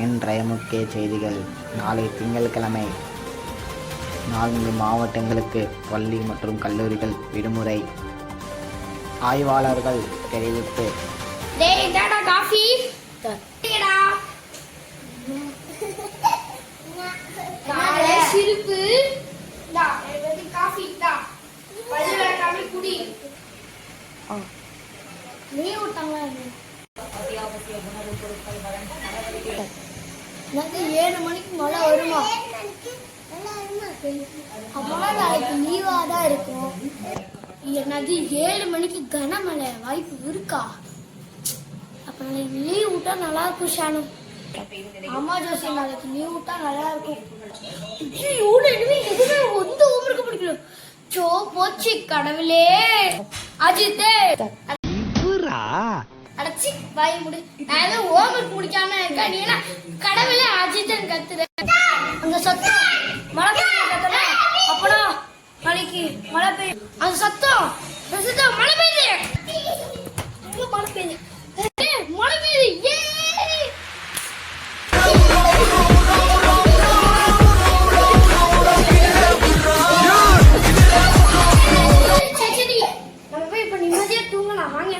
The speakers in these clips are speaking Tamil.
இன்றைய முக்கிய செய்திகள். நாளை திங்கட்கிழமை 4 மாவட்டங்களுக்கு பள்ளி மற்றும் கல்லூரிகள் விடுமுறை. ஆய்வாளர்கள் தெரிவிப்பு. எனக்கு 7 மணிக்கு மழை வருமா? அப்போனா நாளைக்கு லீவா தான் இருக்கும். என்னது 7 மணிக்கு கனமழை வாய்ப்பு இருக்கா? அப்ப நாளைக்கு லீவ் விட்டா நல்லா இருக்கும் ஷானு. அம்மா ஜோசி நாளைக்கு லீவ் விட்டா நல்லா இருக்கும். எதுவுமே எந்த ஹோம்ஒர்க்கு படிக்கல. சோ போச்சு கடவுளே. அஜித்தே அடச்சி வாய் முடி. நான் ஏதோ ஹோம்ஒர்க் முடிக்காம இருக்கா? நீ என்ன கடவுளே அஜித்தன் கத்துற? அந்த சத்தம் மழை பெய்ய கத்துற. அப்படா நாளைக்கு மழை பெய்யும். அந்த சத்தம் மழை பெய்யுது. மழை பெய்யுது. மழை பெய்யுது. நம்ம போய் இப்ப நிம்மதியா தூங்கலாம் வாங்க.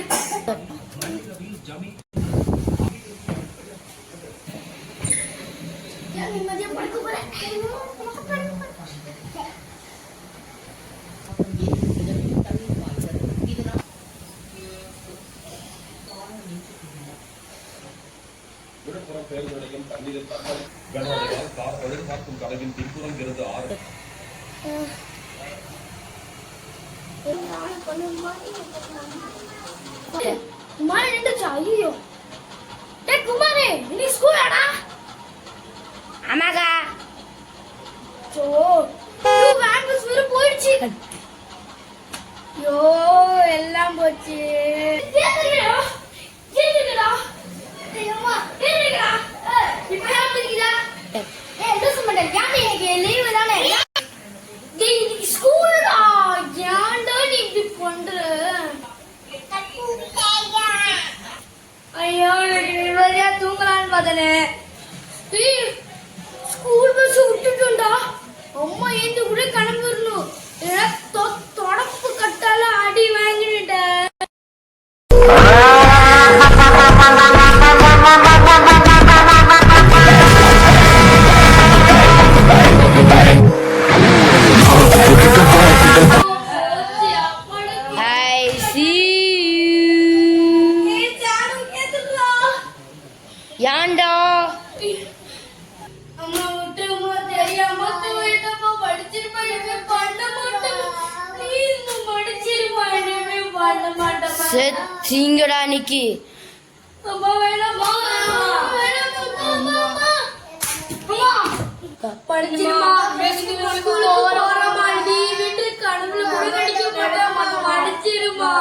நிம்மதியா படுக்க போறேன். விழுப்புரம் பேருந்து நிலையம் தண்ணீரில் கனமழையால் கார் பழுதுபார்க்கும் கடையின் பின்புறம் இருந்து ஆறு குமாரே நின்றுச்சா? ஐயோ குமாரே நீ ஸ்கூலாடா? ஆமாக்கா. சோ வேன் பஸ் வேற போயிடுச்சு. யோ எல்லாம் போச்சு. தூங்கலான்னு பார்த்தனே. ஸ்கூல் பஸ் விட்டுட்டோம்டா. அம்மா ஏந்து கூட கிளம்பிடணும். தொடப்பு கட்டால அடி வாங்கிட்டேன். ஏண்டா அம்மா விட்டுமா தெரியாம தூயிட்டப்போ படிச்சிருப்பா. எதுவுமே பண்ண மாட்டேன். ப்ளீஸ் படிச்சிருப்பா. எதுவுமே பண்ண மாட்டேன். செத்தீங்கடா நிக்கி. அம்மா வேணாமா படிச்சிருமா. ஸ்கூலுக்கு போறமா? நீ விட்டு கனவுல கூட நடிக்க மாட்டேன். படிச்சிருமா.